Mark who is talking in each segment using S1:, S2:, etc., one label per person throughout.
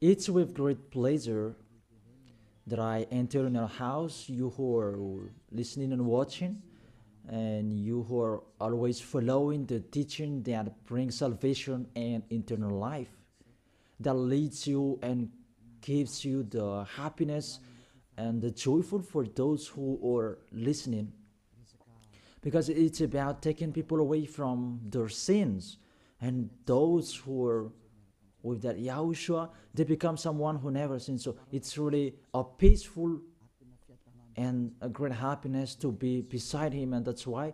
S1: It's with great pleasure that I enter in your house, you who are listening and watching, and you who are always following the teaching that brings salvation and eternal life, that leads you and gives you the happiness and the joyful for those who are listening, because it's about taking people away from their sins, and those who are with that Yahushua, they become someone who never sins. So it's really a peaceful and a great happiness to be beside him, and that's why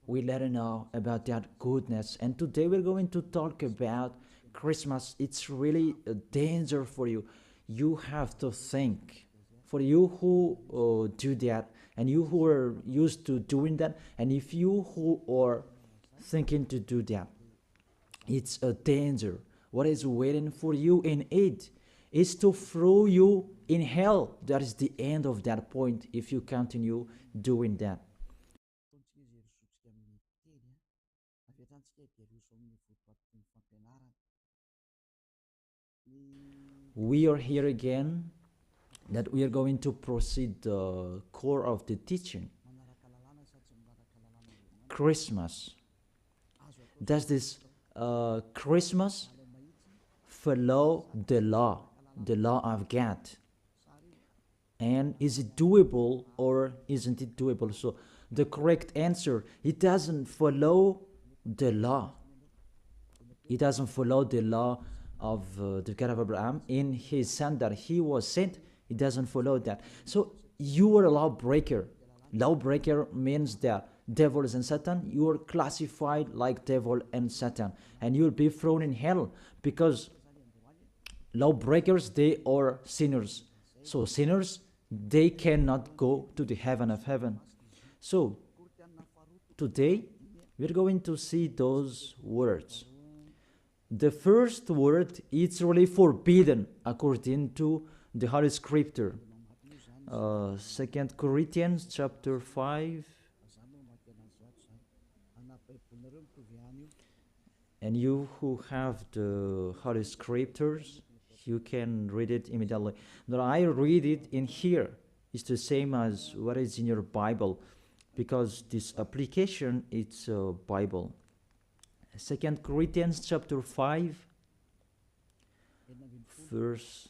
S1: we let him know about that goodness. And today we're going to talk about Christmas. It's really a danger for you. You have to think. For you who do that, and you who are used to doing that, and if you who are thinking to do that, it's a danger. What is waiting for you in it is to throw you in hell. That is the end of that point if you continue doing that. We are here again, that we are going to proceed the core of the teaching. Christmas. Does this Christmas follow the law of God? And is it doable or isn't it doable? So the correct answer, it doesn't follow the law. It doesn't follow the law of the God of Abraham in his son that he was sent. It doesn't follow that. So you are a lawbreaker. Lawbreaker means that devils and Satan, you are classified like devil and Satan, and you'll be thrown in hell, because lawbreakers, they are sinners. So sinners, they cannot go to the heaven of heaven. So today we're going to see those words. The first word is really forbidden according to the Holy Scripture. 2 Corinthians chapter 5. And you who have the Holy Scriptures, you can read it immediately. Now I read it in here. It's the same as what is in your Bible, because this application, it's a Bible. 2 Corinthians chapter 5, verse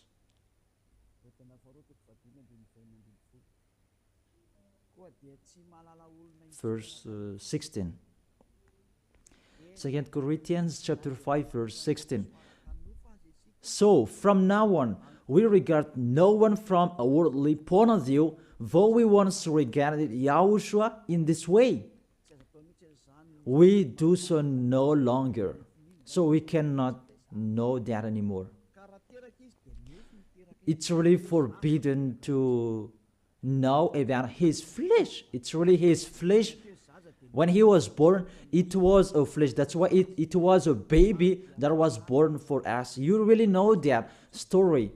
S1: 16. 2 Corinthians chapter 5, verse 16. So from now on, we regard no one from a worldly point of view, though we once regarded Yahushua in this way. We do so no longer. So we cannot know that anymore. It's really forbidden to know about his flesh. It's really his flesh. When he was born, it was a flesh. That's why it was a baby that was born for us. You really know that story.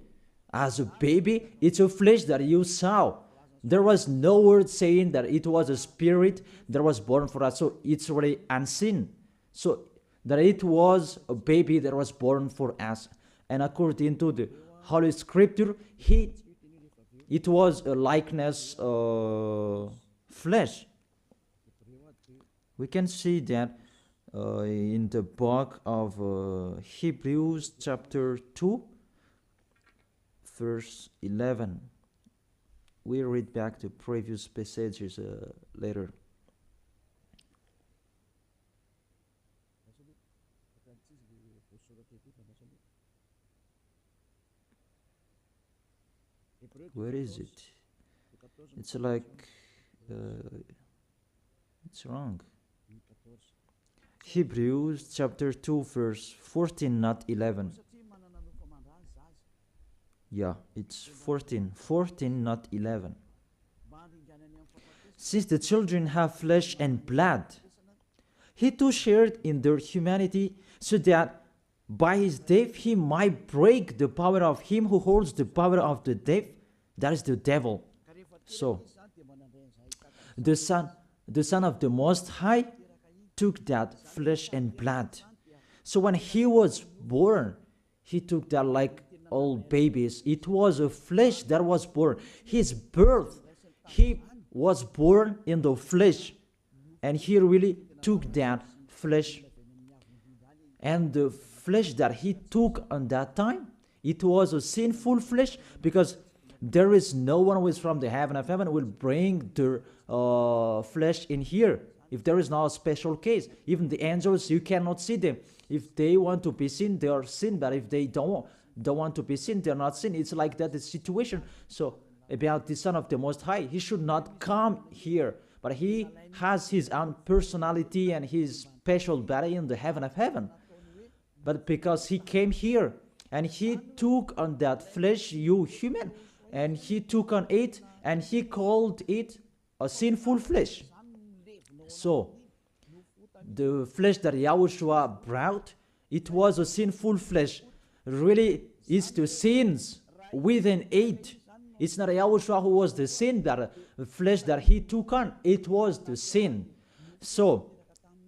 S1: As a baby, it's a flesh that you saw. There was no word saying that it was a spirit that was born for us. So it's really unseen. So that it was a baby that was born for us. And according to the Holy Scripture, it was a likeness flesh. We can see that in the book of Hebrews chapter 2, verse 11. We read back the previous passages later. Where is it? It's like it's wrong. Hebrews chapter 2, verse 14, not 11. Yeah, it's 14, not 11. Since the children have flesh and blood, he too shared in their humanity, so that by his death he might break the power of him who holds the power of the death, that is the devil. So, the Son of the Most High took that flesh and blood. So when he was born, he took that like old babies. It was a flesh that was born. His birth, he was born in the flesh. And he really took that flesh. And the flesh that he took on that time, it was a sinful flesh, because there is no one who is from the heaven of heaven will bring their flesh in here. If there is not a special case, even the angels, you cannot see them. If they want to be seen, they are seen. But if they don't want to be seen, they are not seen. It's like that, the situation. So about the Son of the Most High, he should not come here. But he has his own personality and his special body in the heaven of heaven. But because he came here and he took on that flesh, you human, and he took on it and he called it a sinful flesh. So the flesh that Yahushua brought, it was a sinful flesh. Really, it's the sins within it. It's not Yahushua who was the sin, but the flesh that he took on, it was the sin. So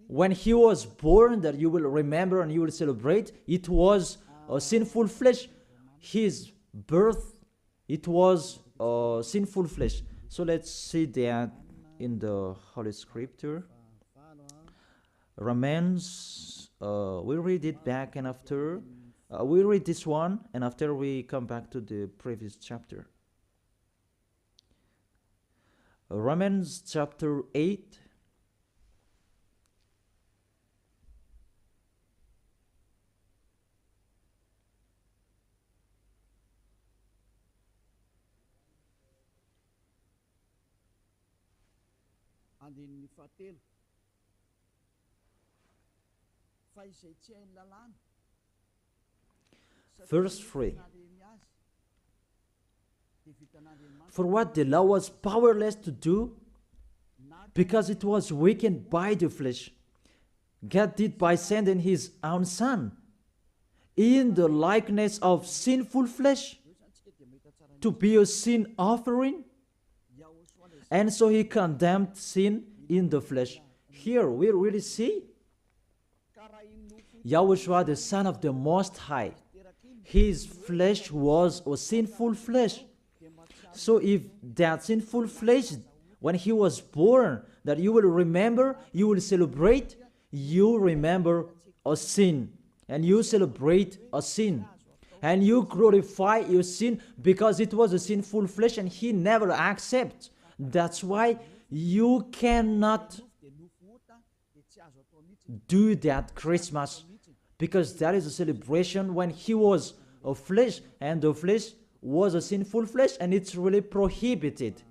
S1: when he was born, that you will remember and you will celebrate, it was a sinful flesh. His birth, it was a sinful flesh. So let's see that in the Holy Scripture. Romans, we read it back, and after we read this one, and after we come back to the previous chapter. Romans chapter 8. Verse 3. For what the law was powerless to do, because it was weakened by the flesh, God did by sending his own Son in the likeness of sinful flesh to be a sin offering. And so he condemned sin in the flesh. Here we really see Yahushua, the Son of the Most High. His flesh was a sinful flesh. So if that sinful flesh, when he was born, that you will remember, you will celebrate, you remember a sin. And you celebrate a sin. And you glorify your sin because it was a sinful flesh and he never accepts. That's why you cannot do that Christmas, because that is a celebration when he was a flesh, and the flesh was a sinful flesh, and it's really prohibited.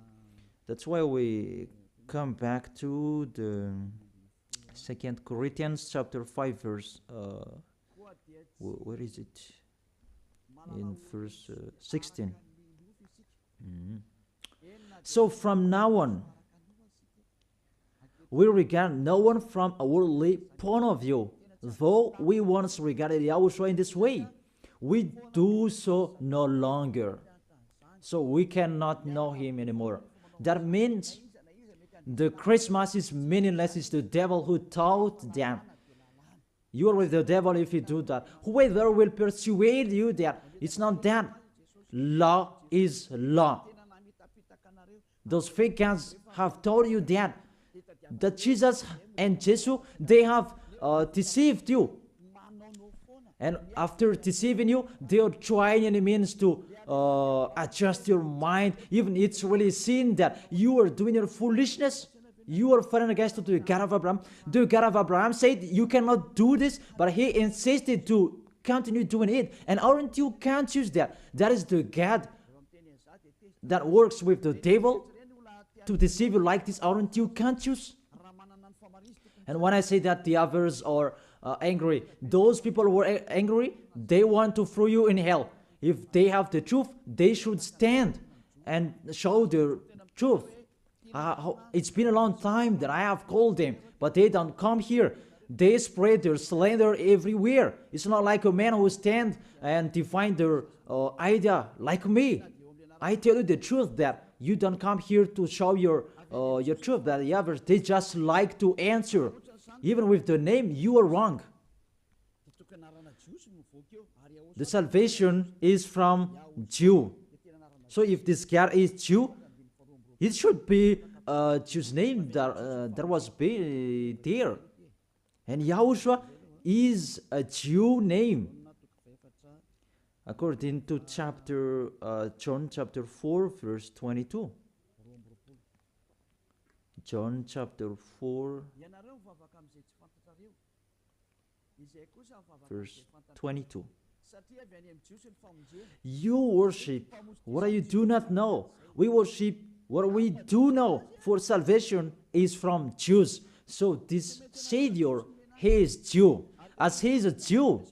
S1: That's why we come back to the 2 Corinthians chapter 5 verse, where is it? In verse 16. So from now on, we regard no one from a worldly point of view. Though we once regarded Yahushua in this way, we do so no longer. So we cannot know him anymore. That means the Christmas is meaningless. It's the devil who taught them. You are with the devil if you do that. Whoever will persuade you that it's not that. Law is law. Those fake gods have told you that Jesus and Jesus, they have deceived you. And after deceiving you, they are trying any means to adjust your mind. Even it's really seen that you are doing your foolishness. You are fighting against the God of Abraham. The God of Abraham said you cannot do this, but he insisted to continue doing it. And aren't you conscious that that is the God that works with the devil to deceive you like this? Aren't you conscious? And when I say that the others are angry, those people who are angry, they want to throw you in hell. If they have the truth, they should stand and show the truth. It's been a long time that I have called them, but they don't come here. They spread their slander everywhere. It's not like a man who stands and define their idea like me. I tell you the truth that you don't come here to show your truth. That the others, they just like to answer. Even with the name, you are wrong. The salvation is from Jew. So if this guy is Jew, it should be a Jew's name that was there. And Yahushua is a Jew name. According to John chapter 4, verse 22. John chapter 4, verse 22. You worship what you do not know. We worship what we do know, for salvation is from Jews. So this Savior, he is Jew. As he is a Jew,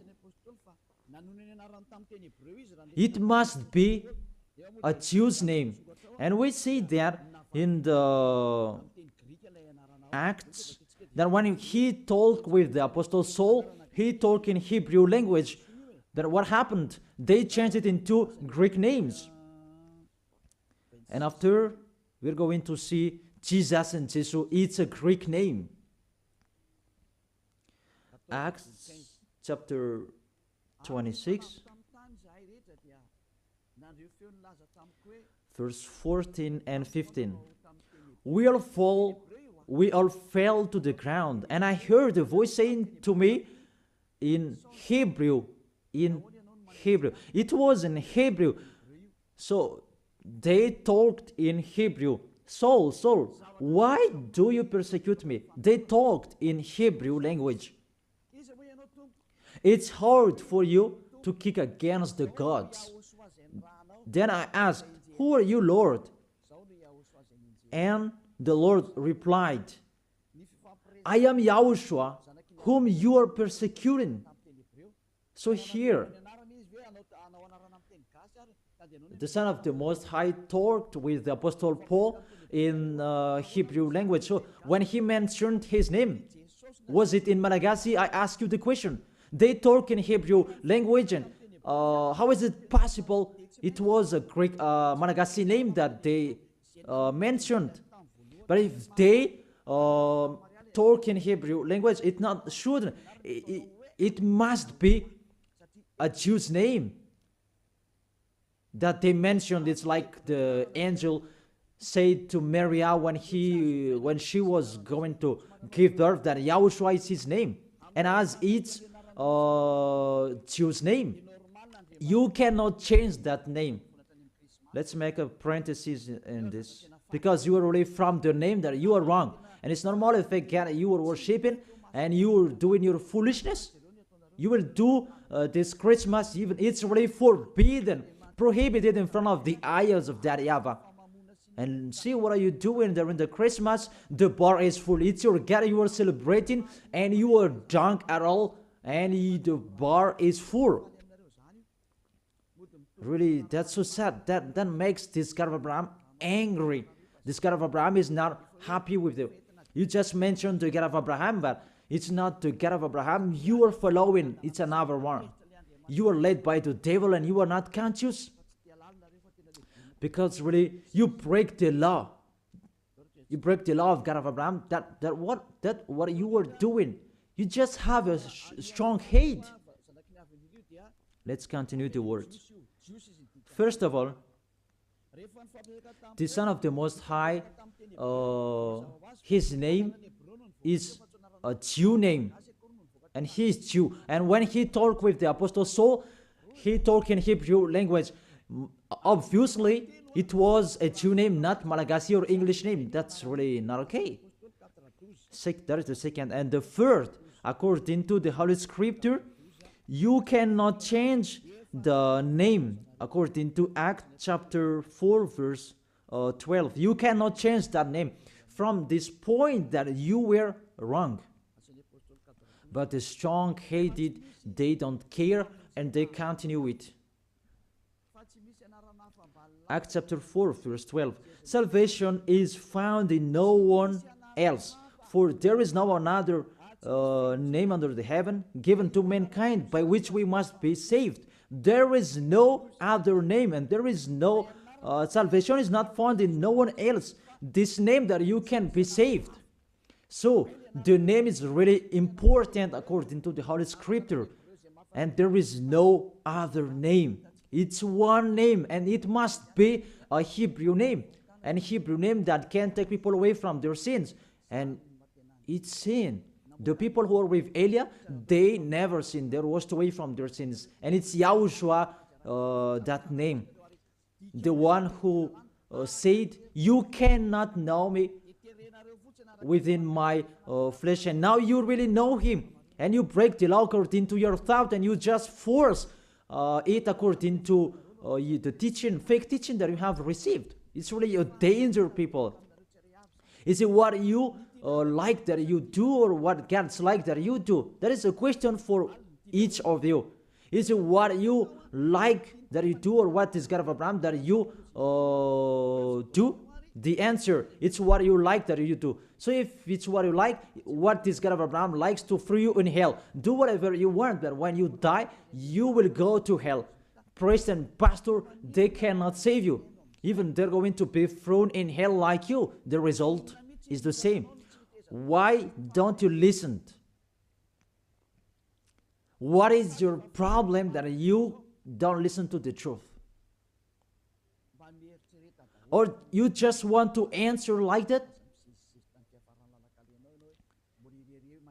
S1: it must be a Jew's name. And we see that in the Acts, that when he talked with the Apostle Saul, he talked in Hebrew language. Then what happened? They changed it into Greek names. And after, we're going to see Jesus and Jesus, it's a Greek name. Acts chapter 26, verse 14 and 15. We all fell to the ground, and I heard a voice saying to me in Hebrew. It was in Hebrew. So they talked in Hebrew. Saul, Saul, why do you persecute me? They talked in Hebrew language. It's hard for you to kick against the gods. Then I asked, who are you, Lord? And the Lord replied, I am Yahushua, whom you are persecuting. So here, the Son of the Most High talked with the Apostle Paul in Hebrew language. So when he mentioned his name, was it in Malagasy? I ask you the question. They talk in Hebrew language, and how is it possible it was a Greek Malagasy name that they mentioned? But if they talk in Hebrew language, it not shouldn't. It must be a Jew's name that they mentioned. It's like the angel said to Maria when she was going to give birth, that Yahushua is his name, and as it's Jew's name, you cannot change that name. Let's make a parenthesis in this, because you are already from the name that you are wrong, and it's normal if you are worshiping and you are doing your foolishness. You will do this Christmas, even it's already forbidden, prohibited in front of the eyes of that YAHVAH. And see, what are you doing during the Christmas? The bar is full. It's your God you are celebrating, and you are drunk at all, and the bar is full. Really, that's so sad. That makes this God of Abraham angry. This God of Abraham is not happy with you. You just mentioned the God of Abraham, but it's not the God of Abraham you are following. It's another one. You are led by the devil, and you are not conscious. Because really, you break the law. You break the law of God of Abraham. What you are doing. You just have a strong hate. Let's continue the words. First of all, the Son of the Most High, his name is a Jew name, and he is Jew. And when he talked with the Apostle Saul, he talked in Hebrew language. Obviously, it was a Jew name, not Malagasy or English name. That's really not okay. That is the second. And the third, according to the Holy Scripture, you cannot change the name. According to Acts chapter 4, verse 12. You cannot change that name from this point that you were wrong. But the strong-hated, they don't care, and they continue it. Acts chapter 4, verse 12. Salvation is found in no one else, for there is no another name under the heaven given to mankind by which we must be saved. There is no other name, and there is no salvation is not found in no one else. This name that you can be saved. So the name is really important according to the Holy Scripture. and there is no other name. It's one name, and it must be a Hebrew name, and Hebrew name that can take people away from their sins. And it's sin. The people who are with Elia, they never sinned. They were washed away from their sins. And it's Yahushua, that name, the one who said, you cannot know me within my flesh, and now you really know him, and you break the law according to your thought, and you just force it according to the teaching, fake teaching that you have received. It's really a danger, people. Is it what you like that you do, or what God's like that you do? That is a question for each of you. Is it what you like that you do, or what is God of Abraham that you do? The answer, it's what you like that you do. So if it's what you like, what this God of Abraham likes to throw you in hell. Do whatever you want, but when you die, you will go to hell. Priest and pastor, they cannot save you. Even they're going to be thrown in hell like you. The result is the same. Why don't you listen? What is your problem that you don't listen to the truth? Or you just want to answer like that?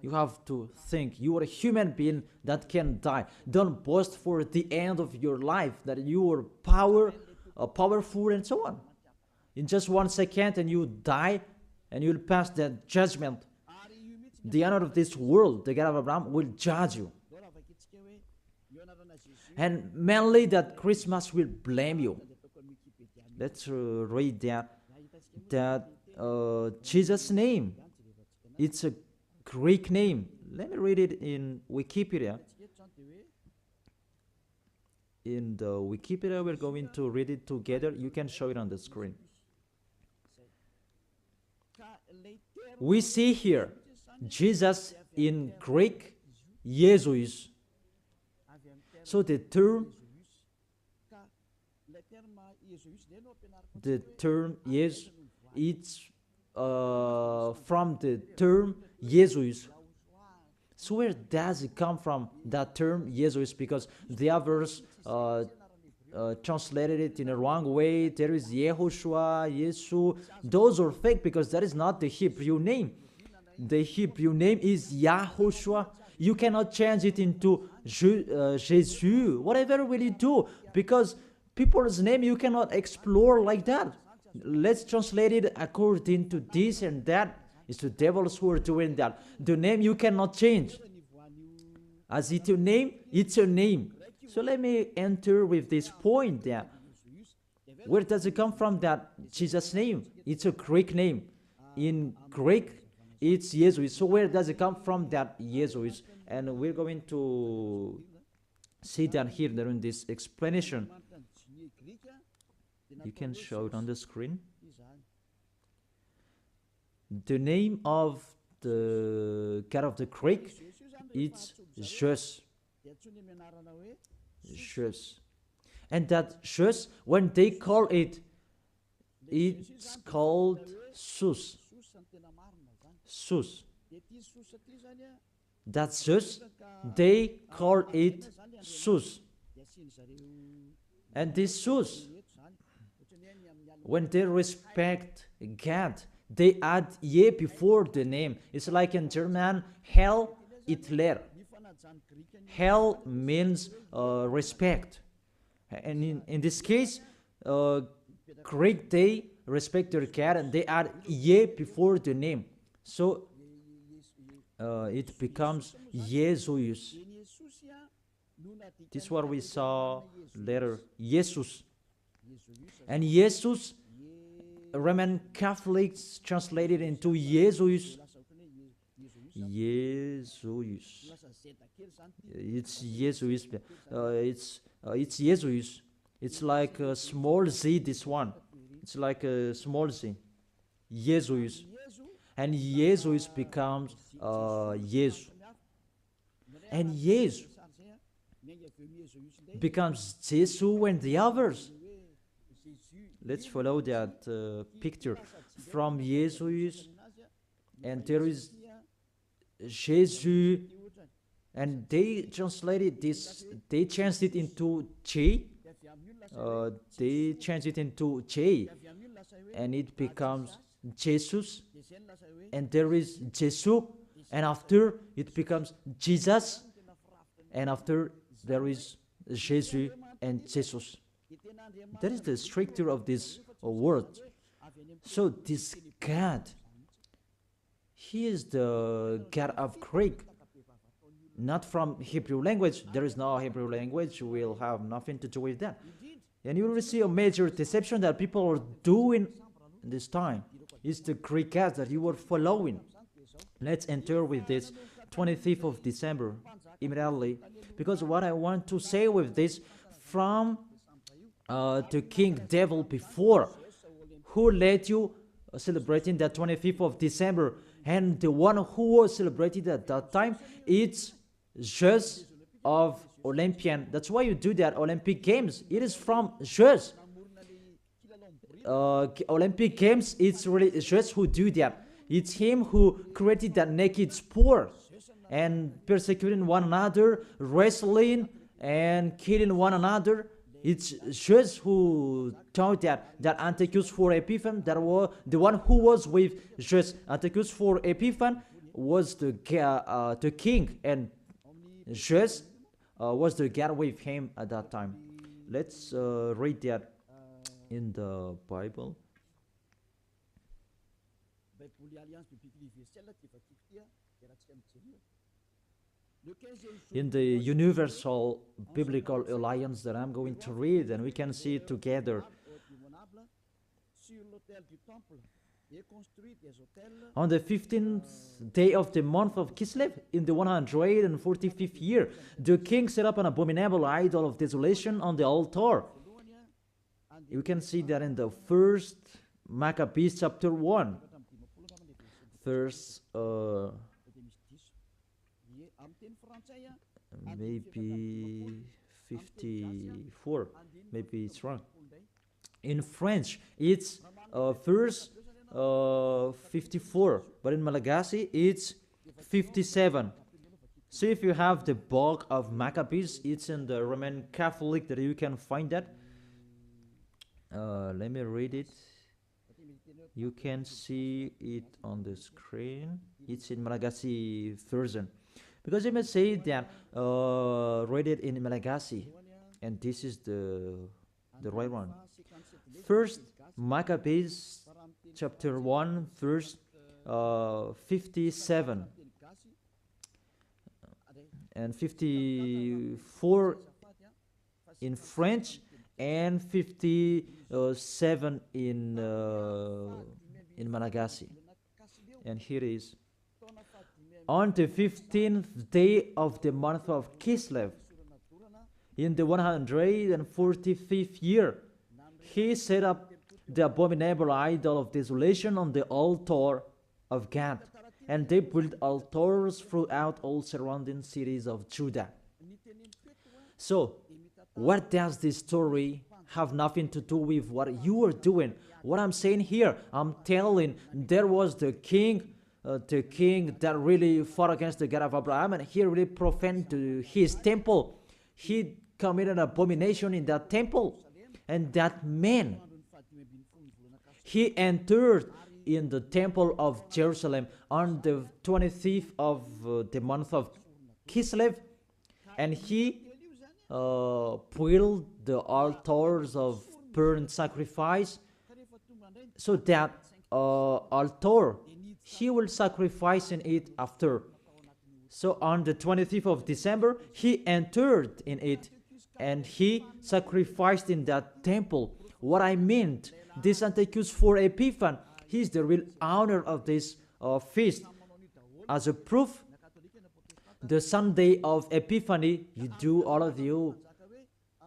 S1: You have to think. You are a human being that can die. Don't boast for the end of your life that you are powerful and so on. In just 1 second and you die, and you'll pass that judgment. The honor of this world, the God of Abraham, will judge you. And mainly that Christmas will blame you. Let's read that Jesus' name. It's a Greek name. Let me read it in Wikipedia. In the Wikipedia, we're going to read it together. You can show it on the screen. We see here Jesus in Greek, Jesus. So the term is, it's from the term Jesus. So where does it come from, that term Jesus? Because the others translated it in a wrong way. There is YAHOSHUA, Yesu. Those are fake, because that is not the Hebrew name. The Hebrew name is YAHOSHUA. You cannot change it into Jesus. Whatever will you do? Because people's name you cannot explore like that. Let's translate it according to this and that. It's the devils who are doing that. The name you cannot change. As it's a name, it's a name. So let me enter with this point there. Where does it come from, that Jesus' name? It's a Greek name. In Greek, it's Jesus. So where does it come from, that Jesus? And we're going to see that here during this explanation. You can show it on the screen. The name of the God of the Greek, it's Jesus. Jesus. And that Jesus, when they call it, it's called Sus. Sus. That's just, they call it Sus. And this Sus, when they respect God, they add ye before the name. It's like in German, Heil Hitler. Heil means respect. And in this case, Greek, they respect their God, and they add ye before the name. So it becomes Jesus. This is what we saw later, Jesus. And Jesus, Roman Catholics translated into Jesus. Jesus. It's Jesus. It's Jesus. It's like a small z, this one. It's like a small z. Jesus. And Jesus becomes Jesus. And Jesus becomes Jesus and the others. Let's follow that picture from Jesus, and there is Jesus, and they translated this, they changed it into J. They changed it into J, and it becomes Jesus, and there is Jesus, and after it becomes Jesus, and after there is Jesus and Jesus. That is the structure of this word. So this God, He is the God of Greek, not from Hebrew language. There is no Hebrew language. We'll have nothing to do with that. And you will see a major deception that people are doing this time. It's the Greek God that you are following. Let's enter with this 25th of December immediately, because what I want to say with this, from the king devil before, who led you celebrating the 25th of December, and the one who was celebrated at that time, it's Zeus of Olympian. That's why you do that Olympic Games. It is from Zeus. Olympic Games, it's really Zeus who do that. It's him who created that naked sport and persecuting one another, wrestling and killing one another. It's Zeus who taught that Antiochus for Epiphan, that was the one who was with Zeus. Antiochus for Epiphan was the king, and Zeus was the god with him at that time. Let's read that in the Bible. In the Universal Biblical Alliance that I'm going to read, and we can see it together. On the 15th day of the month of Kislev, in the 145th year, the king set up an abominable idol of desolation on the altar. You can see that in the first Maccabees chapter 1, verse maybe 54, maybe it's wrong. In French, it's verse 54, but in Malagasy, it's 57. So if you have the book of Maccabees, it's in the Roman Catholic that you can find that. Let me read it. You can see it on the screen. It's in Malagasy version. Because you may say that read it in Malagasy, and this is the right one. First Maccabees chapter 1 verse 57 and 54 in French, and 57 in Malagasy. And here it is. On the 15th day of the month of Kislev, in the 145th year, he set up the abominable idol of desolation on the altar of God, and they built altars throughout all surrounding cities of Judah. So, what does this story have nothing to do with what you are doing? What I'm saying here, I'm telling there was the king that really fought against the God of Abraham, and he really profaned his temple. He committed an abomination in that temple, and that man, he entered in the temple of Jerusalem on the 25th of the month of Kislev, and he built the altars of burnt sacrifice, so that altar, he will sacrifice in it after. So on the 25th of December, he entered in it, and he sacrificed in that temple. What I meant, this Antiochus for Epiphan, he is the real owner of this feast. As a proof, the Sunday of Epiphany, you do, all of you,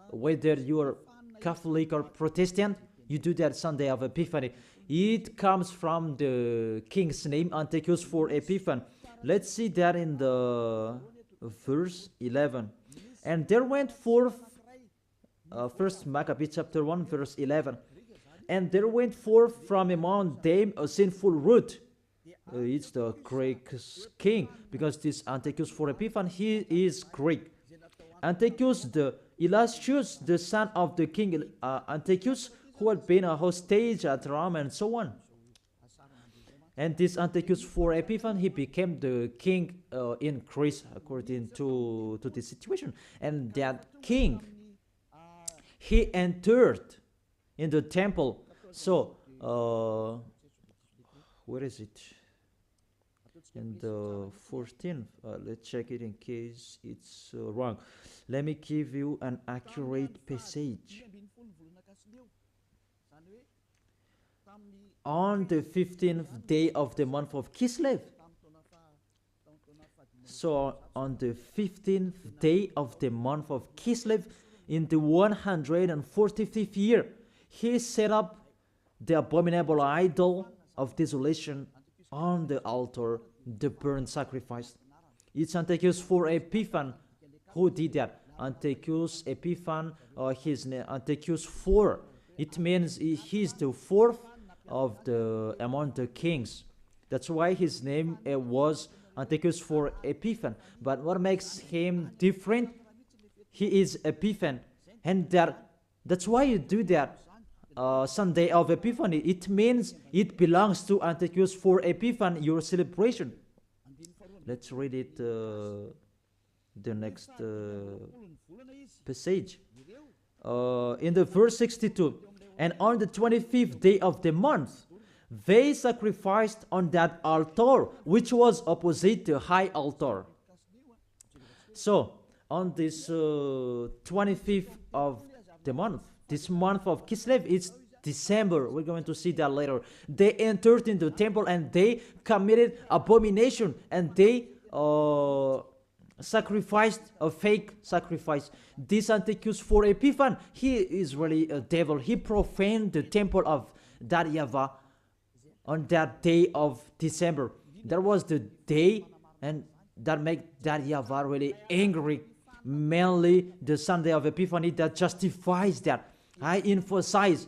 S1: whether you are Catholic or Protestant, you do that Sunday of Epiphany. It comes from the king's name, Antiochus for Epiphan. Let's see that in the verse 11. And there went forth, first Maccabees chapter 1, verse 11. And there went forth from among them a sinful root, it's the Greek king, because this Antiochus for Epiphan, he is Greek. Antiochus the illustrious, the son of the king Antiochus, who had been a hostage at Rome and so on. And this Antiochus for Epiphan, he became the king in Greece according to this situation. And that king, he entered in the temple. So, where is it? In the 14th, let's check it in case it's wrong. Let me give you an accurate passage. On the 15th day of the month of Kislev. So on the 15th day of the month of Kislev, in the 145th year, he set up the abominable idol of desolation on the altar, the burnt sacrifice. It's Antiochus for Epiphan who did that. Antiochus Epiphan, his name Antiochus IV. It means he's the fourth of the among the kings. That's why his name was Antiochus for Epiphan. But what makes him different? He is Epiphan, and that's why you do that. Sunday of Epiphany, it means it belongs to Antiochus for Epiphan, your celebration. Let's read it, the next passage. In the verse 62, and on the 25th day of the month, they sacrificed on that altar, which was opposite the high altar. So, on this 25th of the month, this month of Kislev, it's December. We're going to see that later. They entered into the temple and they committed abomination, and they sacrificed a fake sacrifice. This Antiochus for Epiphan, he is really a devil. He profaned the temple of that YAHVAH on that day of December. That was the day, and that made that YAHVAH really angry. Mainly the Sunday of Epiphany that justifies that. I emphasize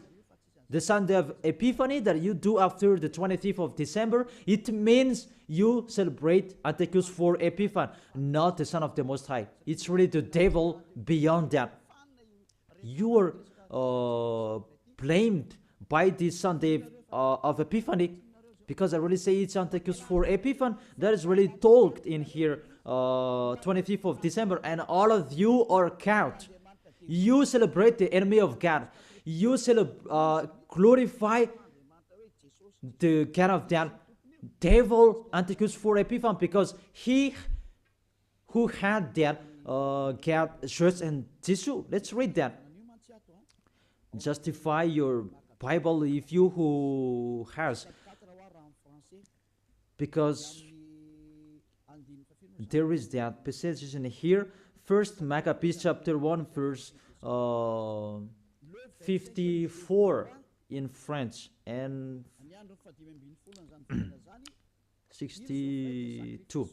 S1: the Sunday of Epiphany that you do after the 25th of December. It means you celebrate Antiochus for Epiphan, not the Son of the Most High. It's really the devil beyond that. You are blamed by this Sunday of Epiphany, because I really say it's Antiochus for Epiphan. That is really talked in here, 25th of December, and all of you are caught. You celebrate the enemy of God. You glorify the God of that devil, Antiochus for Epiphan, because he who had that God just and tissue. Let's read that. Justify your Bible if you who has, because there is that passage in here. First Maccabees chapter 1 verse 54 in French and 62.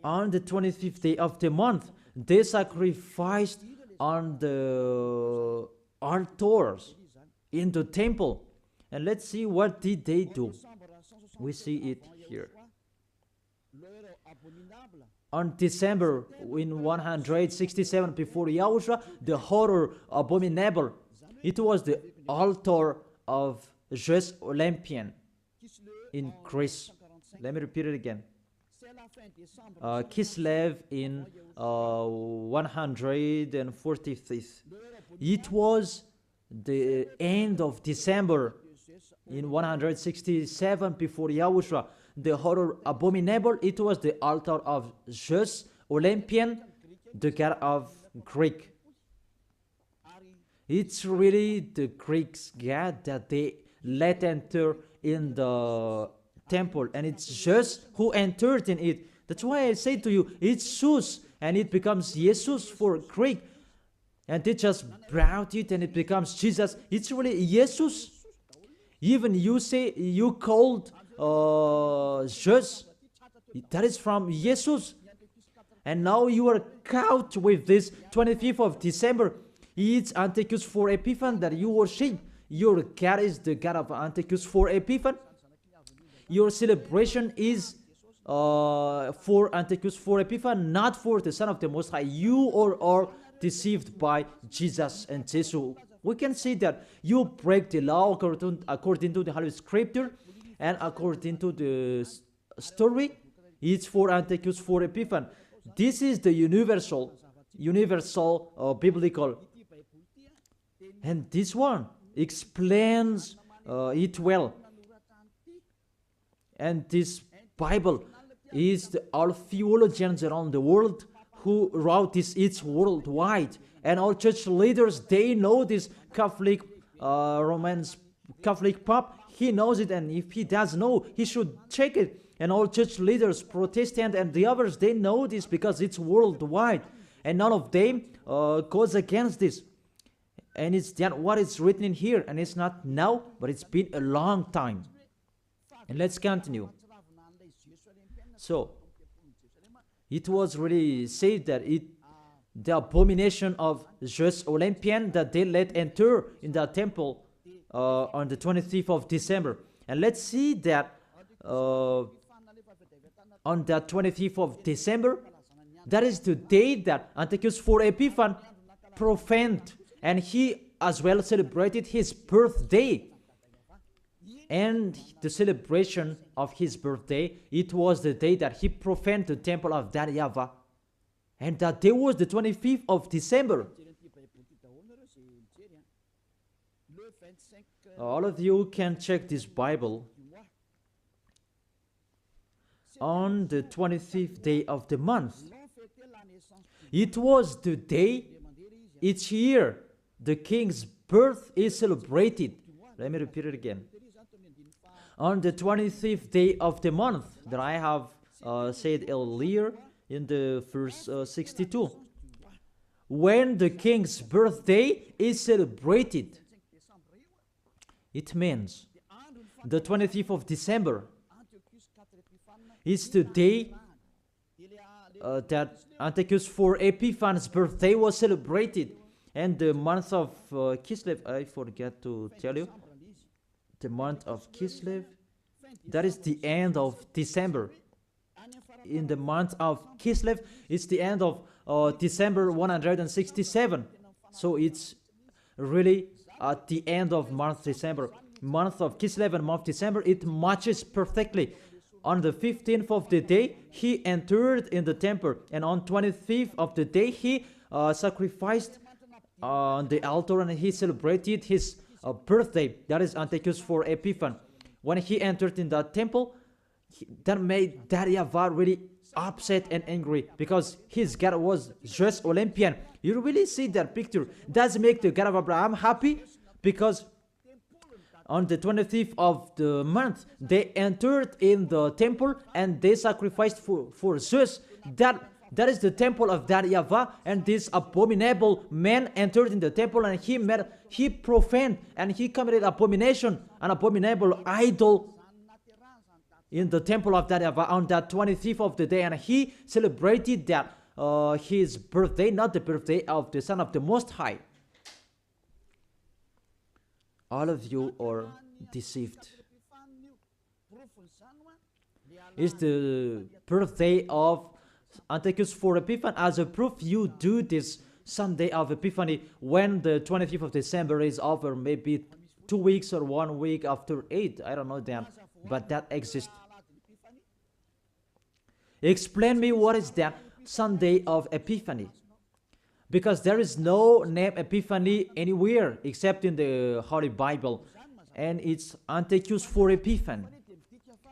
S1: On the 25th day of the month, they sacrificed on the altars in the temple. And let's see, what did they do? We see it here. On December in 167 before Yahushua, the horror abominable. It was the altar of Zeus Olympian in Greece. Let me repeat it again. Kislev in 145th. It was the end of December in 167 before Yahushua. The horror abominable, it was the altar of Zeus Olympian, the god of Greek. It's really the Greeks' god that they let enter in the temple, and it's Zeus who entered in it. That's why I say to you, it's Zeus, and it becomes Jesus for Greek, and they just brought it and it becomes Jesus. It's really Jesus. Even you say you called Zeus, that is from Jesus, and now you are caught with this 25th of December. It's Antiochus for Epiphan that you worship. Your God is the God of Antiochus for Epiphan. your celebration is for Antiochus, for Epiphanes, not for the Son of the Most High. You are deceived by Jesus and Jesus. We can see that you break the law according to the Holy Scripture, and according to the story, it's for Antiochus, for Epiphanes. This is the universal biblical, and this one explains it well. And this Bible is all theologians around the world who wrote this. It's worldwide, and all church leaders, they know this. Catholic, Romans Catholic Pope, he knows it, and if he does know, he should check it. And all church leaders, Protestant and the others, they know this because it's worldwide, and none of them goes against this. And it's that what is written in here, and it's not now, but it's been a long time. And let's continue. So it was really said that the abomination of Zeus Olympian, that they let enter in the temple on the 25th of December. And let's see that on the 25th of December, that is the day that Antiochus IV Epiphanes profaned, and he as well celebrated his birthday. And the celebration of his birthday, it was the day that he profaned the temple of that YAHVAH. And that day was the 25th of December. All of you can check this Bible. On the 25th day of the month, it was the day each year the king's birth is celebrated. Let me repeat it again. On the 25th day of the month that I have said earlier in the verse 62, when the king's birthday is celebrated, it means the 25th of December is the day that Antiochus IV Epiphanes' birthday was celebrated. And the month of Kislev, I forget to tell you, the month of Kislev, that is the end of December. In the month of Kislev, it's the end of December 167. So it's really at the end of month December. Month of Kislev and month December, it matches perfectly. On the 15th of the day, he entered in the temple, and on 25th of the day, he sacrificed on the altar, and he celebrated his birthday. That is Antiochus IV Epiphanes. When he entered in the temple, that made that YAHVAH really upset and angry, because his God was Zeus Olympian. You really see that picture. Does make the God of Abraham happy? Because on the 25th of the month, they entered in the temple and they sacrificed for Zeus. That is the temple of that YAHVAH, and this abominable man entered in the temple, and he profaned and he committed abomination, an abominable idol in the temple of that YAHVAH on that 25th of the day, and he celebrated that his birthday, not the birthday of the Son of the Most High. All of you are deceived. It's the birthday of Antiochus IV Epiphanes. As a proof, you do this Sunday of Epiphany when the 25th of December is over, maybe 2 weeks or 1 week after 8. I don't know that, but that exists. Explain me what is that Sunday of Epiphany. Because there is no name Epiphany anywhere except in the Holy Bible. And it's Antiochus IV Epiphanes.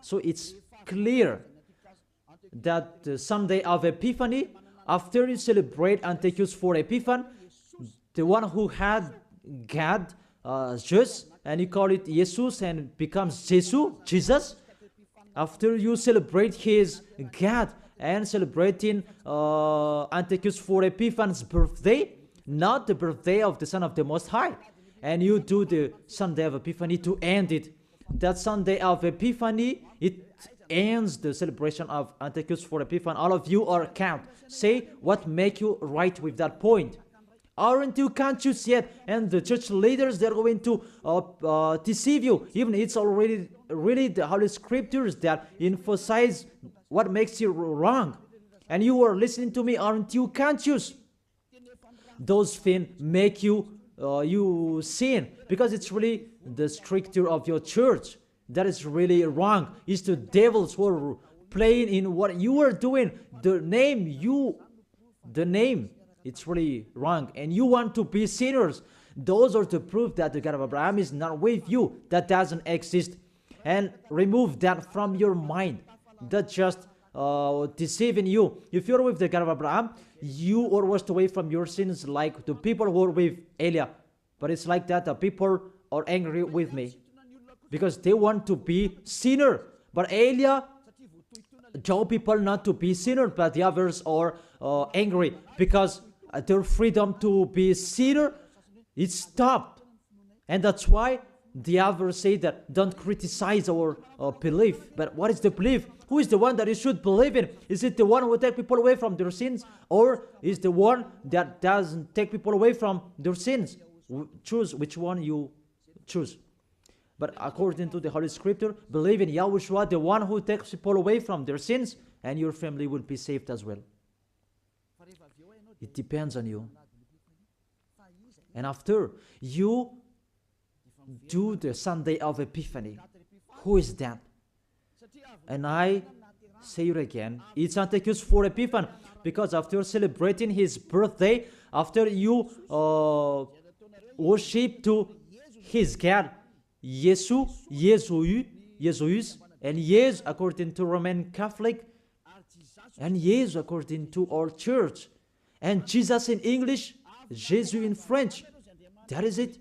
S1: So it's clear that the Sunday of Epiphany, after you celebrate Antiochus IV Epiphanes, the one who had God, Zeus, and you call it Jesus and it becomes Jesus. After you celebrate his God and celebrating Antiochus IV Epiphanes' birthday, not the birthday of the Son of the Most High, and you do the Sunday of Epiphany to end it. That Sunday of Epiphany, it ends the celebration of Antiochus IV Epiphanes. All of you are count. Say what make you right with that point. Aren't you conscious yet? And the church leaders, they're going to deceive you. Even it's already really the Holy Scriptures that emphasize what makes you wrong. And you are listening to me, aren't you conscious? Those things make you sin, because it's really the stricture of your church that is really wrong. It's the devils who are playing in what you are doing. The name, it's really wrong, and you want to be sinners. Those are the proof that the God of Abraham is not with you. That doesn't exist. And remove that from your mind. That's just deceiving you. If you're with the God of Abraham, you are washed away from your sins like the people who are with Elia. But it's like that, the people are angry with me because they want to be sinner. But Elia told people not to be sinner, but the others are angry because their freedom to be sinner is stopped. And that's why the others say that don't criticize our belief. But what is the belief? Who is the one that you should believe in? Is it the one who takes people away from their sins, or is the one that doesn't take people away from their sins? Choose which one you choose. But according to the Holy Scripture, believe in Yahushua, the one who takes people away from their sins, and your family will be saved as well. It depends on you. And after you do the Sunday of Epiphany, who is that? And I say it again, it's Antiochus for Epiphany, because after celebrating his birthday, after you worship to his God, Jesus, and yes, according to Roman Catholic, and yes, according to our church, and Jesus in English, Jesus in French. That is it.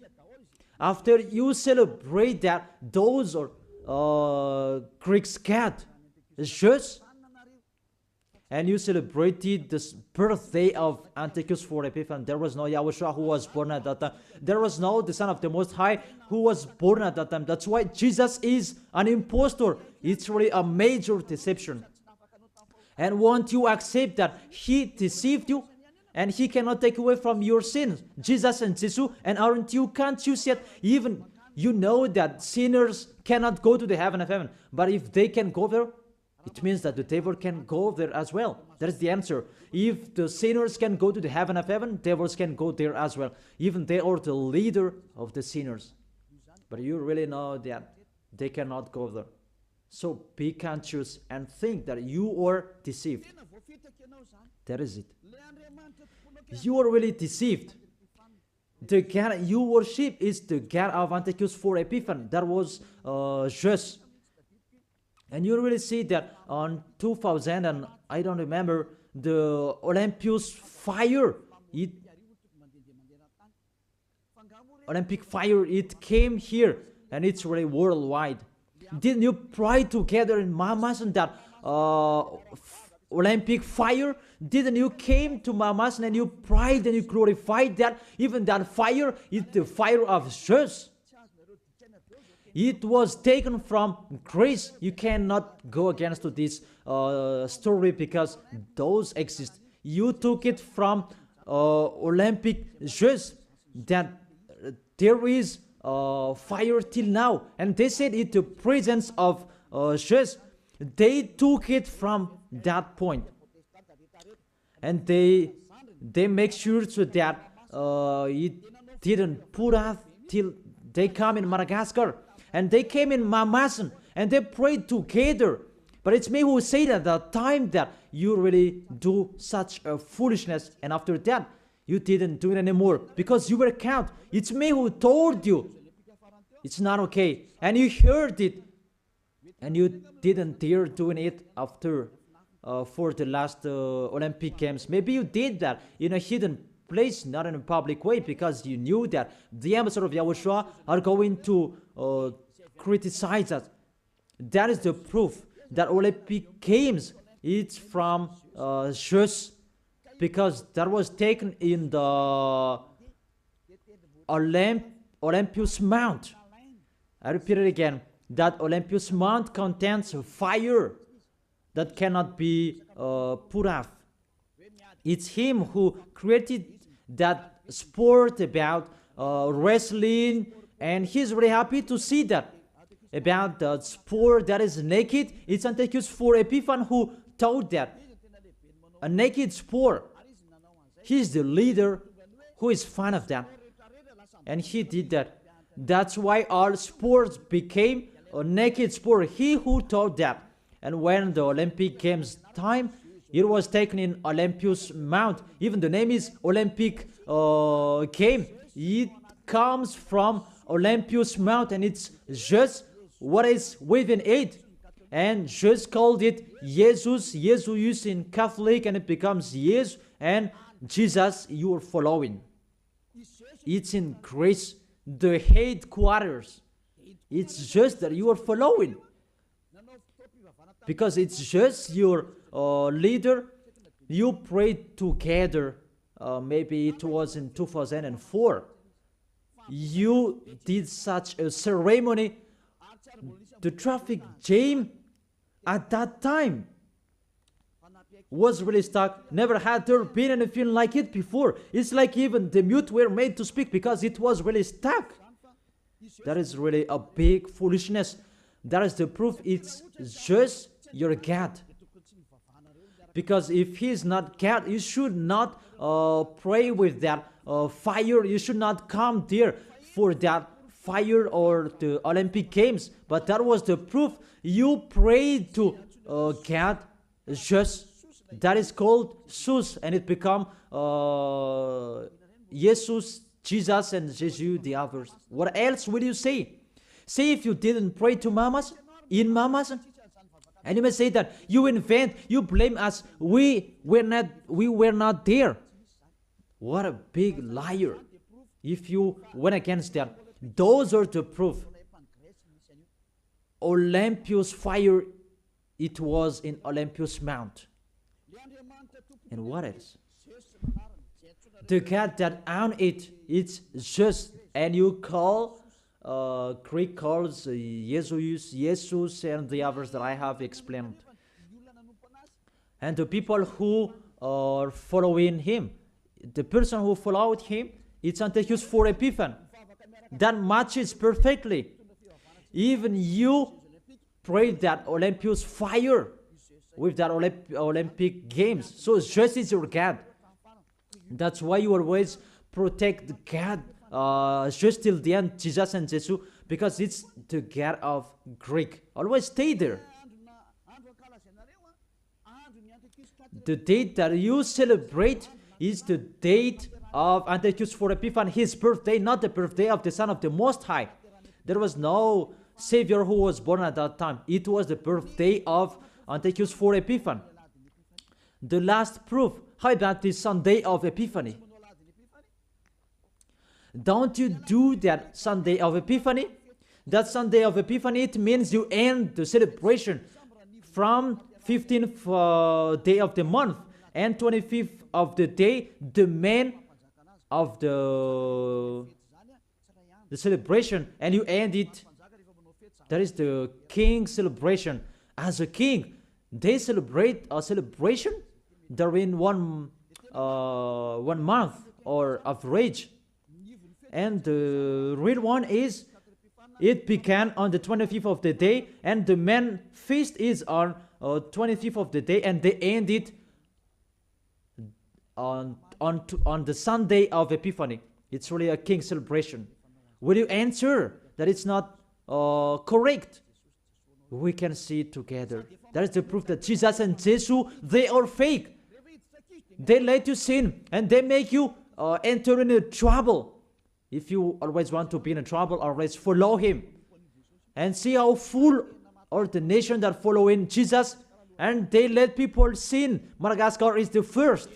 S1: After you celebrate that, those are Greek God, Jesus, and you celebrated the birthday of Antiochus for Epiphany. There was no YAHOSHUA who was born at that time. There was no the Son of the Most High who was born at that time. That's why Jesus is an impostor. It's really a major deception. And won't you accept that he deceived you? And he cannot take away from your sins. Jesus and Jesus, and aren't you conscious yet? Even you know that sinners cannot go to the heaven of heaven. But if they can go there, it means that the devil can go there as well. That is the answer. If the sinners can go to the heaven of heaven, devils can go there as well. Even they are the leader of the sinners. But you really know that they cannot go there. So be conscious and think that you are deceived. That is it. You are really deceived. The God you worship is the God of Antiochus for Epiphany. That was Jesus. And you really see that on 2000, and I don't remember, the Olympus fire, Olympic fire, it came here, and it's really worldwide. Didn't you pray together in Mamas and that Olympic fire? Didn't you came to Mamas and you prayed and you glorified that? Even that fire is the fire of Jesus. It was taken from Greece. You cannot go against to this story because those exist. You took it from Olympic Jesus, that there is fire till now. And they said it the presence of Jesus. They took it from that point. And they make sure so that it didn't put out till they come in Madagascar. And they came in Mamasan and they prayed together. But it's me who said at the time that you really do such a foolishness. And after that, you didn't do it anymore because you were caught. It's me who told you. It's not okay. And you heard it. And you didn't dare doing it after for the last Olympic Games. Maybe you did that in a hidden place, not in a public way, because you knew that the ambassador of YAHOSHUA are going to criticize us. That is the proof that Olympic Games, it's from Jesus, because that was taken in the Olympus Mount. I repeat it again, that Olympus Mount contains fire that cannot be put off. It's him who created that sport, about wrestling, and he's really happy to see that. About the sport that is naked, it's Antiochus for Epiphan who taught that. A naked sport. He's the leader who is fan of that. And he did that. That's why all sports became a naked sport. He who taught that. And when the Olympic Games time, it was taken in Olympus Mount. Even the name is Olympic game. It comes from Olympus Mount, and it's just what is within it. And just called it Jesus, Jesus in Catholic, and it becomes Jesus, and Jesus you are following. It's in Greece, the headquarters. It's just that you are following. Because it's just your leader. You prayed together. Maybe it was in 2004. You did such a ceremony. The traffic jam at that time was really stuck. Never had there been anything like it before. It's like even the mute were made to speak because it was really stuck. That is really a big foolishness. That is the proof. It's just your God. Because if he is not God, you should not pray with that fire. You should not come there for that fire or the Olympic Games. But that was the proof. You prayed to God just. That is called Sus, and it become Jesus, Jesus, and Jesus the others. What else will you say? Say if you didn't pray to mamas, in mamas, and you may say that you invent, you blame us. We were not there. What a big liar! If you went against that, those are the proof. Olympus fire, it was in Olympus Mount. And what else? The God that owned it, it's just, and you call, Greek calls Jesus, and the others that I have explained. And the people who are following him, the person who followed him, it's Antiochus for Epiphan. That matches perfectly. Even you prayed that Olympus fire with that Olympic Games. So just is your God. That's why you always protect God just till the end, Jesus and Jesus, because it's the God of Greek. Always stay there. The date that you celebrate is the date of Antiochus for Epiphan, his birthday, not the birthday of the Son of the Most High. There was no Savior who was born at that time. It was the birthday of Antiochus for Epiphan. The last proof. How about the Sunday of Epiphany? Don't you do that Sunday of Epiphany? That Sunday of Epiphany, it means you end the celebration from 15th day of the month and 25th of the day, the man of the celebration, and you end it. That is the king celebration. As a king, they celebrate a celebration during one month or average. And the real one is, it began on the 25th of the day, and the main feast is on 25th of the day, and they end it on the Sunday of Epiphany. It's really a king celebration. Will you answer that it's not correct? We can see it together. That is the proof that Jesus and Jesus, they are fake. They let you sin, and they make you enter into trouble. If you always want to be in trouble, always follow him. And see how full are the nation that follow in Jesus, and they let people sin. Madagascar is the first.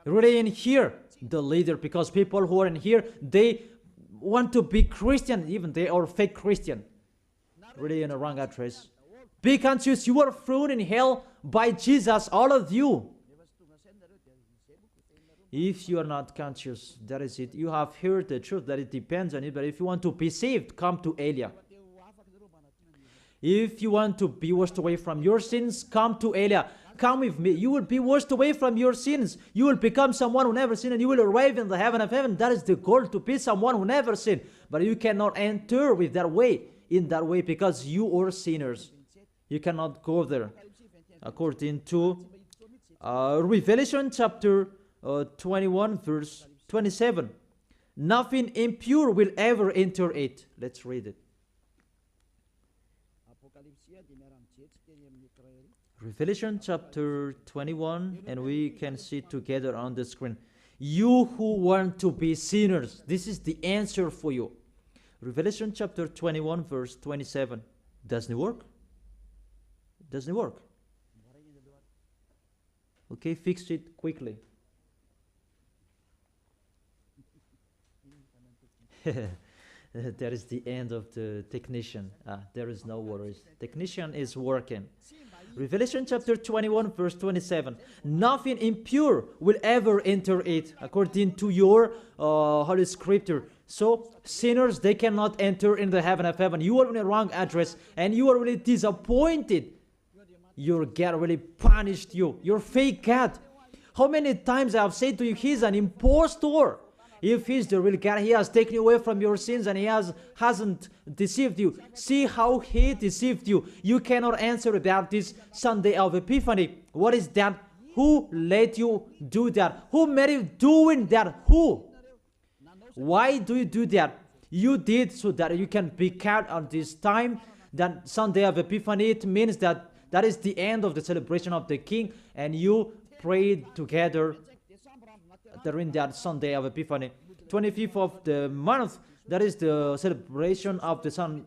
S1: Really in here, the leader, because people who are in here, they want to be Christian, even they are fake Christian. Really in a wrong address. Be conscious, you are thrown in hell by Jesus, all of you. If you are not conscious, that is it. You have heard the truth that it depends on it, but if you want to be saved, come to Elia. If you want to be washed away from your sins, come to Elia. Come with me. You will be washed away from your sins. You will become someone who never sinned, and you will arrive in the heaven of heaven. That is the goal, to be someone who never sinned. But you cannot enter with that way, in that way, because you are sinners. You cannot go there. According to Revelation chapter 21, verse 27. Nothing impure will ever enter it. Let's read it. Revelation chapter 21, and we can see together on the screen. You who want to be sinners, this is the answer for you. Revelation chapter 21, verse 27. Doesn't it work? Doesn't it work? Okay, fix it quickly. That is the end of the technician. There is no worries. Technician is working. Revelation chapter 21, verse 27. Nothing impure will ever enter it, according to your Holy Scripture. So, sinners, they cannot enter in the heaven of heaven. You are in the wrong address, and you are really disappointed. Your God really punished you. Your fake God. How many times I have said to you, he's an impostor. If he's the real God, he has taken you away from your sins, and he hasn't deceived you. See how he deceived you. You cannot answer about this Sunday of Epiphany. What is that? Who let you do that? Who made you doing that? Who? Why do you do that? You did so that you can be kept on this time. That Sunday of Epiphany, it means that that is the end of the celebration of the King, and you prayed together during that Sunday of Epiphany. 25th of the month, that is the celebration of the Son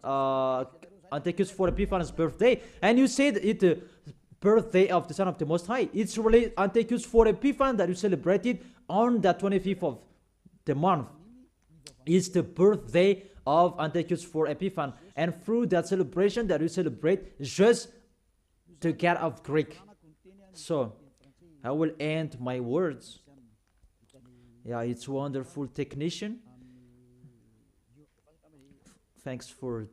S1: Antiochus for Epiphanes' birthday. And you said it's the birthday of the Son of the Most High. It's really Antiochus for Epiphanes that you celebrated on the 25th of the month. It's the birthday of Antiochus for Epiphanes. And through that celebration that you celebrate, just the God of Greek. So, I will end my words. Yeah, it's wonderful technician. Thanks for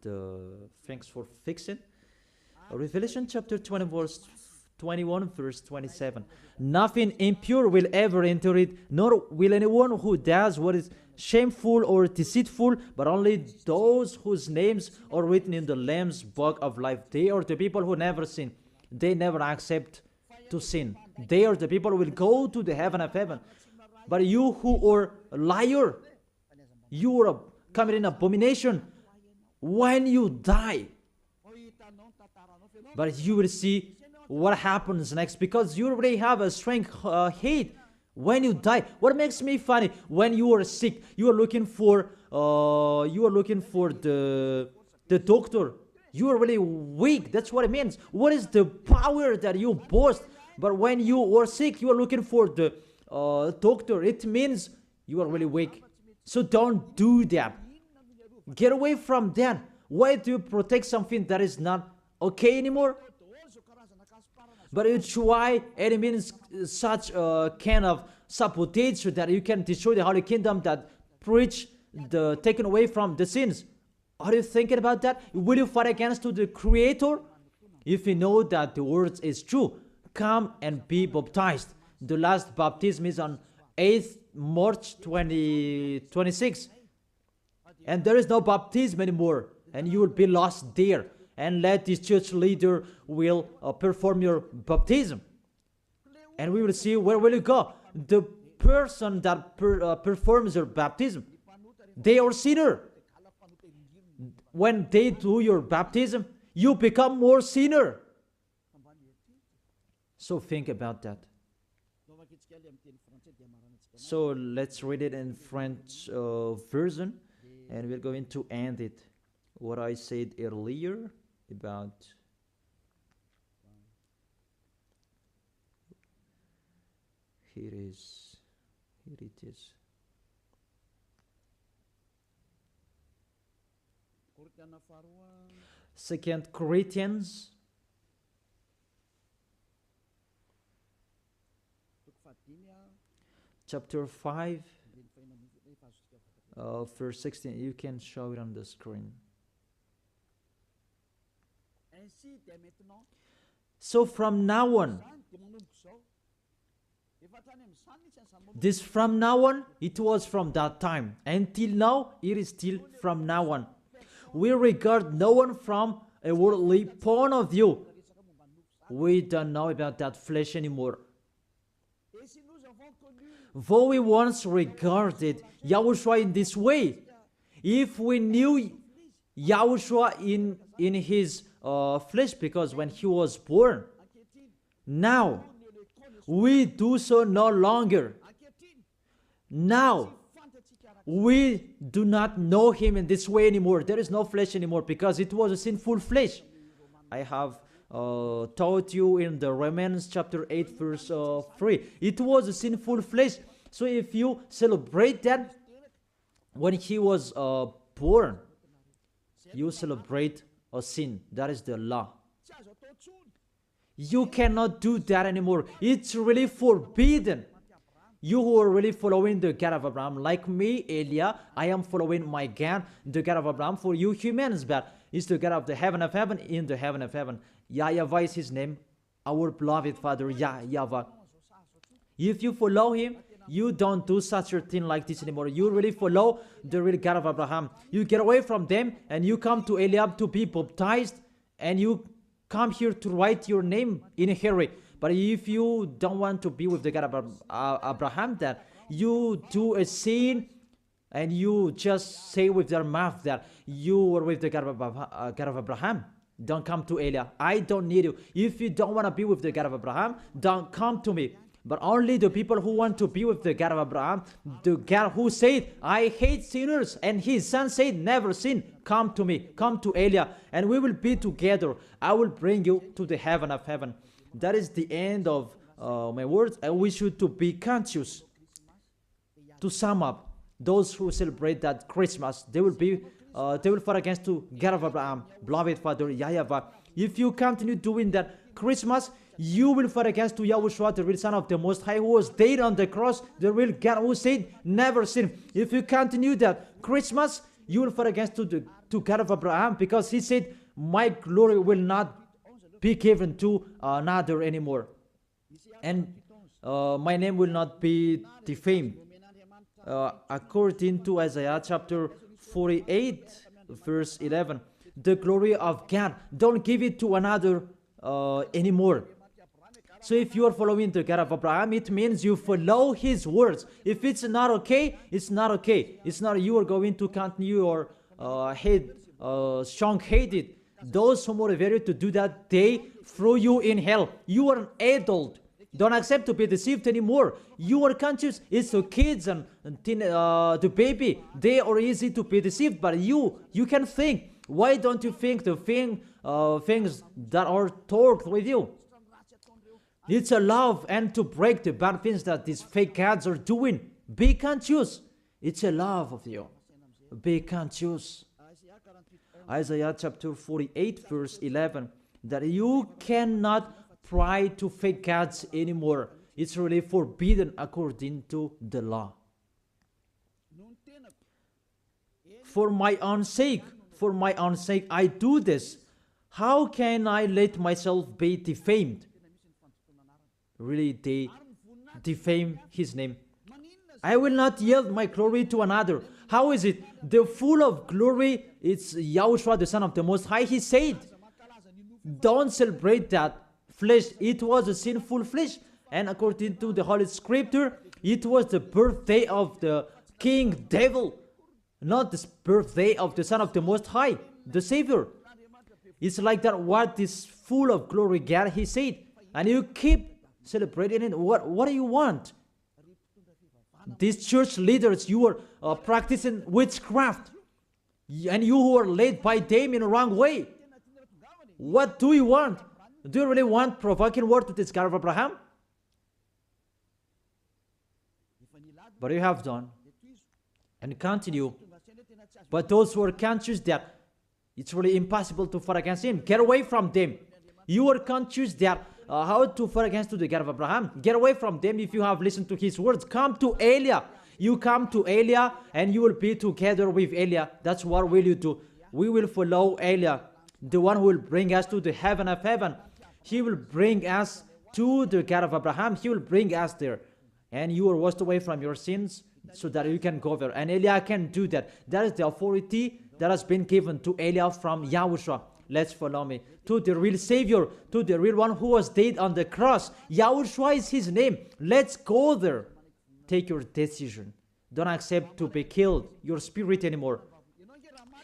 S1: fixing. Revelation chapter 21, verse 27. Nothing impure will ever enter it, nor will anyone who does what is shameful or deceitful, but only those whose names are written in the Lamb's book of life. They are the people who never sin. They never accept to sin. They are the people who will go to the heaven of heaven. But you who are a liar, you are committing abomination when you die. But you will see what happens next, because you already have a strong hate when you die. What makes me funny, when you are sick, you are looking for the doctor. You are really weak. That's what it means. What is the power that you boast? But when you are sick, you are looking for the doctor. It means you are really weak. So don't do that. Get away from that. Why do you protect something that is not okay anymore? But you try, and it means such a kind of sabotage that you can destroy the Holy Kingdom, that preach the taken away from the sins. Are you thinking about that? Will you fight against the Creator? If you know that the word is true, come and be baptized. The last baptism is on 8th March 2026. And there is no baptism anymore. And you will be lost there. And let this church leader will perform your baptism. And we will see where will you go. The person that performs your baptism, they are sinner. When they do your baptism, you become more sinner. So think about that. So let's read it in French version, and we're going to end it. What I said earlier about here it is. 2 Corinthians chapter 5 verse 16. You can show it on the screen. So from now on, this from now on, it was from that time. Until now, it is still from now on. We regard no one from a worldly point of view. We don't know about that flesh anymore. Though we once regarded Yahushua in this way, if we knew Yahushua in his flesh, because when he was born, now we do so no longer. Now we do not know him in this way anymore. There is no flesh anymore because it was a sinful flesh. I have taught you in the Romans chapter 8 verse 3. It was a sinful flesh. So if you celebrate that when he was born, you celebrate a sin. That is the law. You cannot do that anymore. It's really forbidden. You who are really following the God of Abraham, like me, Elia, I am following my God, the God of Abraham. For you humans, but it's the God of the heaven of heaven, in the heaven of heaven. YAHVAH is his name, our beloved Father, YAHVAH. If you follow him, you don't do such a thing like this anymore. You really follow the real God of Abraham. You get away from them and you come to Eliab to be baptized, and you come here to write your name in a hurry. But if you don't want to be with the God of Abraham, that you do a sin and you just say with your mouth that you are with the God of Abraham, don't come to Elia. I don't need you. If you don't want to be with the God of Abraham, don't come to me. But only the people who want to be with the God of Abraham, the God who said, I hate sinners, and his son said, never sin, come to me, come to Elia, and we will be together. I will bring you to the heaven of heaven. That is the end of my words. I wish you to be conscious. To sum up, those who celebrate that Christmas, they will fight against to God of Abraham, beloved Father YAHVAH. If you continue doing that Christmas, you will fight against to Yahushua, the real Son of the Most High, who was dead on the cross, the real God who said, never sin. If you continue that Christmas, you will fight against to God of Abraham, because he said, my glory will not be given to another anymore, and my name will not be defamed. According to Isaiah chapter 48 verse 11, the glory of God, don't give it to another anymore. So if you are following the God of Abraham, it means you follow his words. If it's not okay, it's not okay. It's not you are going to continue your strong-headed. Those who motivate you to do that, they throw you in hell. You are an adult. Don't accept to be deceived anymore. You are conscious. It's the kids and the baby. They are easy to be deceived, but you can think. Why don't you think the things that are taught with you? It's a love and to break the bad things that these fake gods are doing. Be conscious. It's a love of you. Be conscious. Isaiah chapter 48 verse 11, that you cannot pray to fake gods anymore. It's really forbidden according to the law. For my own sake, I do this. How can I let myself be defamed? Really, they defame his name. I will not yield my glory to another. How is it? The full of glory, it's Yahushua, the Son of the Most High. He said, don't celebrate that flesh. It was a sinful flesh. And according to the Holy Scripture, it was the birthday of the King Devil, not the birthday of the Son of the Most High, the Savior. It's like that, what is full of glory, God, he said. And you keep celebrating it. What do you want? These church leaders, you are practicing witchcraft, and you who are led by them in a wrong way. What do you want? Do you really want provoking word to this God of Abraham? But you have done and continue. But those who are conscious that it's really impossible to fight against him, get away from them. You are conscious that how to fight against the God of Abraham. Get away from them if you have listened to his words. Come to Elia. You come to Elia and you will be together with Elia. That's what will you do. We will follow Elia. the one who will bring us to the heaven of heaven. He will bring us to the God of Abraham. He will bring us there. And you are washed away from your sins so that you can go there. And Eliah can do that. That is the authority that has been given to Eliah from Yahushua. Let's follow me. To the real Savior, to the real one who was dead on the cross. Yahushua is his name. Let's go there. Take your decision. Don't accept to be killed, your spirit anymore.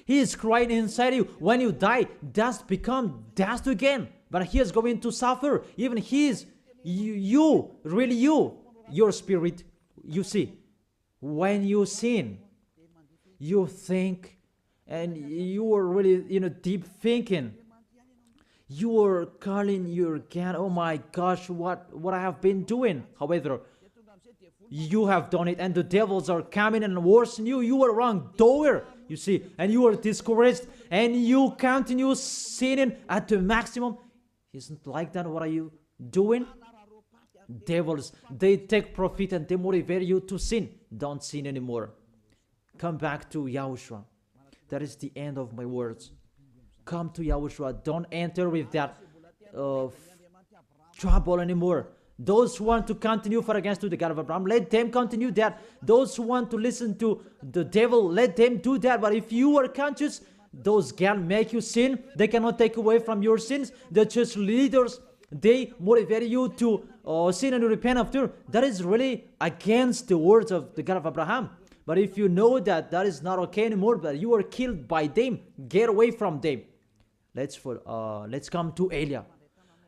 S1: He is crying inside you. When you die, dust become dust again. But he is going to suffer. Even he is, really you, your spirit. You see, when you sin, you think, and you are really, deep thinking. You are calling your God, oh my gosh, what I have been doing. However, you have done it, and the devils are coming and worsen you. You are wrongdoer, you see, and you are discouraged, and you continue sinning at the maximum. Isn't like that? What are you doing? Devils, they take profit and they motivate you to sin. Don't sin anymore. Come back to Yahushua. That is the end of my words. Come to Yahushua. Don't enter with that trouble anymore. Those who want to continue for against to the God of Abraham, let them continue that. Those who want to listen to the devil, let them do that. But if you are conscious, those can make you sin. They cannot take away from your sins. The church leaders, they motivate you to sin and repent after. That is really against the words of the God of Abraham. But if you know that that is not okay anymore, but you are killed by them, get away from them. Let's come to Eliah.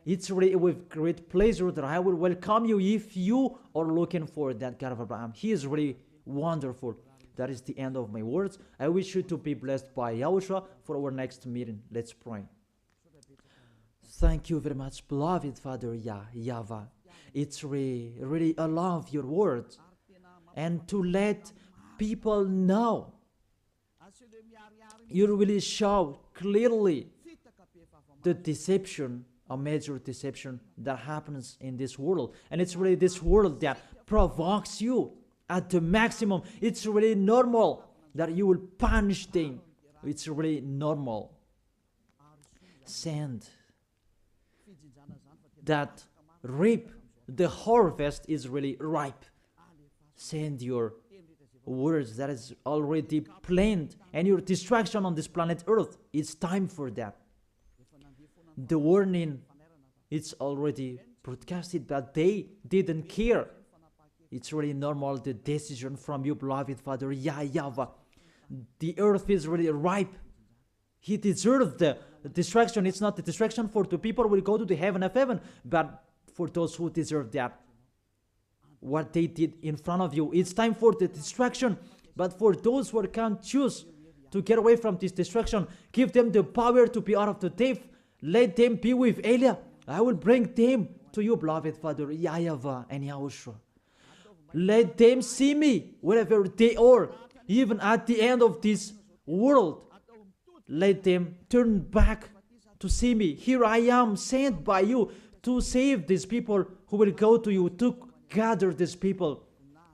S1: It's really with great pleasure that I will welcome you if you are looking for that God of Abraham. He is really wonderful. That is the end of my words. I wish you to be blessed by Yahushua for our next meeting. Let's pray. Thank you very much, beloved Father YAHVAH. It's really I love your words. And to let people know, you really show clearly the deception, a major deception that happens in this world. And it's really this world that provokes you at the maximum. It's really normal that you will punish them. It's really normal. Send that reap. The harvest is really ripe. Send your words that is already planned, and your distraction on this planet Earth. It's time for that. The warning, it's already broadcasted, but they didn't care. It's really normal, the decision from you, beloved Father YAHVAH. The earth is really ripe. He deserved the distraction. It's not the distraction for the people who will go to the heaven of heaven, but for those who deserve that. What they did in front of you. It's time for the distraction. But for those who can't choose to get away from this distraction, give them the power to be out of the death. Let them be with Eliah. I will bring them to you, beloved Father YAHVAH and Yahushua. Let them see me wherever they are, even at the end of this world. Let them turn back to see me. Here I am, sent by you to save these people who will go to you, to gather these people.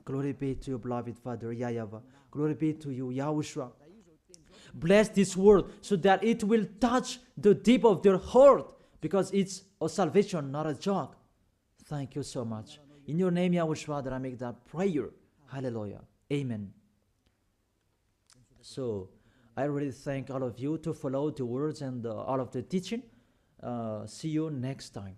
S1: Glory be to you, beloved Father YAHVAH. Glory be to you, Yahushua. Bless this word so that it will touch the deep of their heart, because it's a salvation, not a joke. Thank you so much. In your name, Yahushua, that I make that prayer. Hallelujah. Amen. So, I really thank all of you to follow the words and all of the teaching. See you next time.